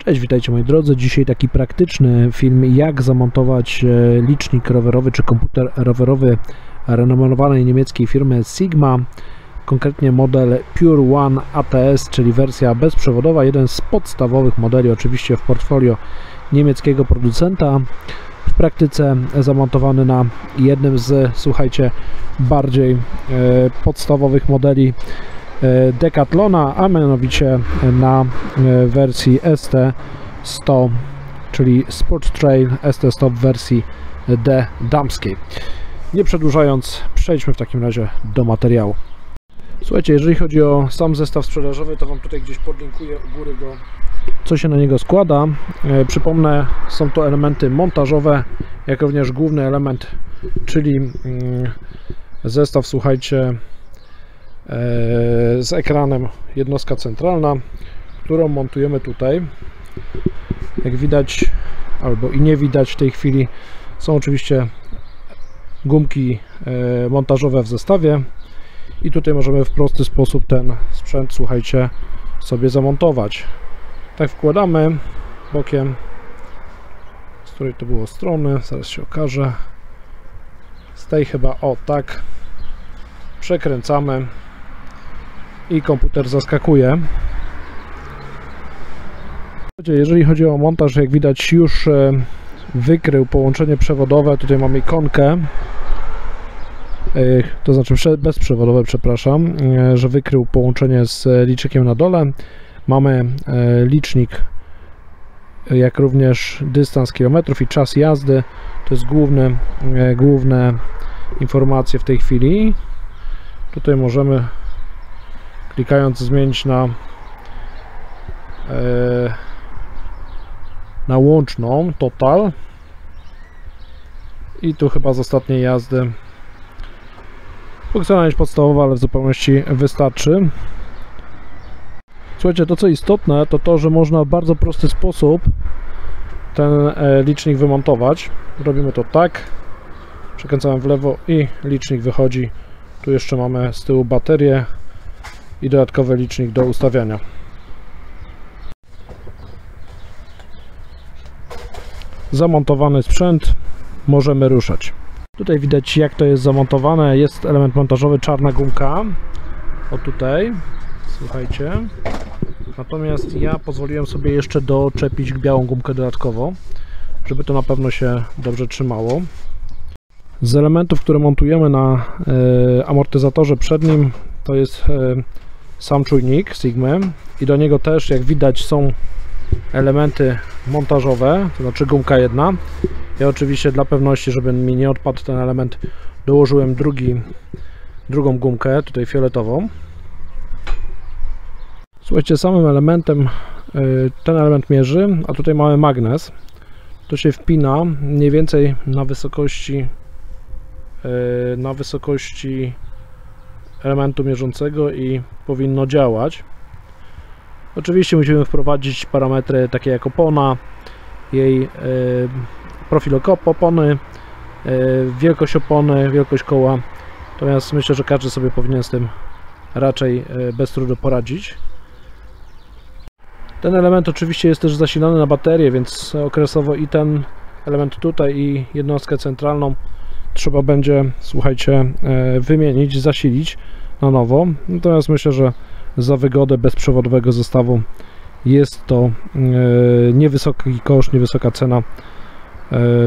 Cześć, witajcie moi drodzy. Dzisiaj taki praktyczny film, jak zamontować licznik rowerowy czy komputer rowerowy renomowanej niemieckiej firmy Sigma, konkretnie model Pure One ATS, czyli wersja bezprzewodowa, jeden z podstawowych modeli oczywiście w portfolio niemieckiego producenta. W praktyce zamontowany na jednym z, słuchajcie, bardziej podstawowych modeli Decathlona, a mianowicie na wersji ST100, czyli Sport Trail ST100 w wersji D damskiej. Nie przedłużając, przejdźmy w takim razie do materiału. Słuchajcie, jeżeli chodzi o sam zestaw sprzedażowy, to Wam tutaj gdzieś podlinkuję u góry co się na niego składa. Przypomnę, są to elementy montażowe, jak również główny element, czyli zestaw, słuchajcie, z ekranem, jednostka centralna, którą montujemy tutaj. Jak widać, albo i nie widać w tej chwili, są oczywiście gumki montażowe w zestawie i tutaj możemy w prosty sposób ten sprzęt, słuchajcie, sobie zamontować. Tak wkładamy bokiem, z której to było strony, zaraz się okaże, z tej chyba, o tak, przekręcamy i komputer zaskakuje. Jeżeli chodzi o montaż, jak widać, już wykrył połączenie przewodowe. Tutaj mamy ikonkę, to znaczy bezprzewodowe, przepraszam, że wykrył połączenie z licznikiem na dole. Mamy licznik, jak również dystans kilometrów i czas jazdy. To jest główne informacje w tej chwili. Tutaj możemy, klikając, zmienić na łączną, total, i tu chyba z ostatniej jazdy. Funkcjonalność podstawowa, ale w zupełności wystarczy. Słuchajcie, to co istotne, to to, że można w bardzo prosty sposób ten licznik wymontować. Robimy to tak, przekręcamy w lewo i licznik wychodzi. Tu jeszcze mamy z tyłu baterię i dodatkowy licznik do ustawiania. Zamontowany sprzęt, możemy ruszać. Tutaj widać, jak to jest zamontowane. Jest element montażowy, czarna gumka, o tutaj, słuchajcie. Natomiast ja pozwoliłem sobie jeszcze doczepić białą gumkę dodatkowo, żeby to na pewno się dobrze trzymało. Z elementów, które montujemy na amortyzatorze przednim, to jest sam czujnik Sigmy i do niego też, jak widać, są elementy montażowe, to znaczy gumka jedna. Ja oczywiście dla pewności, żeby mi nie odpadł ten element, dołożyłem drugą gumkę, tutaj fioletową. Słuchajcie, samym elementem ten element mierzy, a tutaj mamy magnes. To się wpina mniej więcej na wysokości elementu mierzącego i powinno działać. Oczywiście musimy wprowadzić parametry takie jak opona, jej profil opony, wielkość opony, wielkość koła. Natomiast myślę, że każdy sobie powinien z tym raczej bez trudu poradzić. Ten element oczywiście jest też zasilany na baterię, więc okresowo i ten element tutaj, i jednostkę centralną trzeba będzie, słuchajcie, wymienić, zasilić na nowo. Natomiast myślę, że za wygodę bezprzewodowego zestawu jest to niewysoki koszt, niewysoka cena,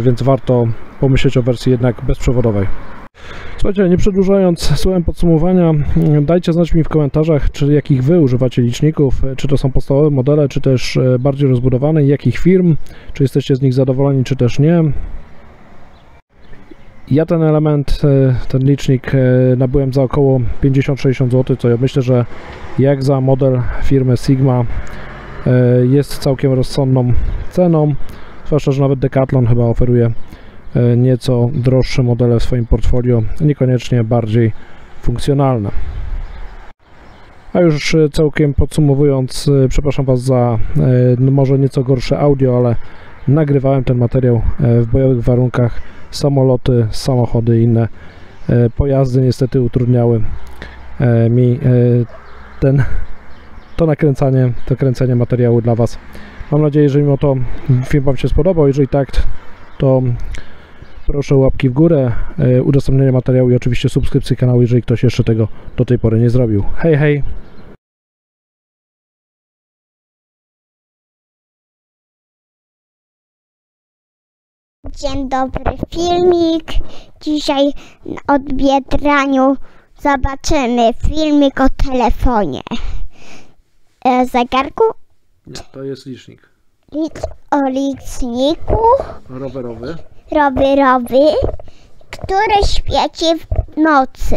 więc warto pomyśleć o wersji jednak bezprzewodowej. Słuchajcie, nie przedłużając słowem podsumowania, dajcie znać mi w komentarzach, czy jakich Wy używacie liczników, czy to są podstawowe modele, czy też bardziej rozbudowane, jakich firm, czy jesteście z nich zadowoleni, czy też nie. Ja ten element, ten licznik nabyłem za około 50-60 zł, co ja myślę, że jak za model firmy Sigma jest całkiem rozsądną ceną, zwłaszcza, że nawet Decathlon chyba oferuje nieco droższe modele w swoim portfolio, niekoniecznie bardziej funkcjonalne. A już całkiem podsumowując, przepraszam Was za może nieco gorsze audio, ale nagrywałem ten materiał w bojowych warunkach. Samoloty, samochody i inne pojazdy niestety utrudniały mi to kręcenie materiału dla Was. Mam nadzieję, że mimo to film Wam się spodobał. Jeżeli tak, to proszę o łapki w górę, udostępnienie materiału i oczywiście subskrypcję kanału, jeżeli ktoś jeszcze tego do tej pory nie zrobił. Hej, hej! Dzień dobry, filmik. Dzisiaj na odbieraniu zobaczymy filmik o telefonie. Zegarku? Nie, to jest licznik O liczniku rowerowy. rowerowy, który świeci w nocy.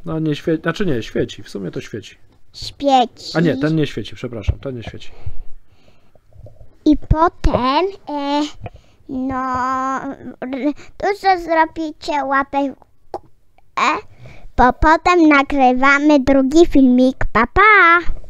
No nie świeci, znaczy nie, świeci, w sumie to świeci. Świeci. A nie, ten nie świeci, przepraszam, ten nie świeci. I potem, dużo zrobicie łapek, bo potem nagrywamy drugi filmik. Pa, pa!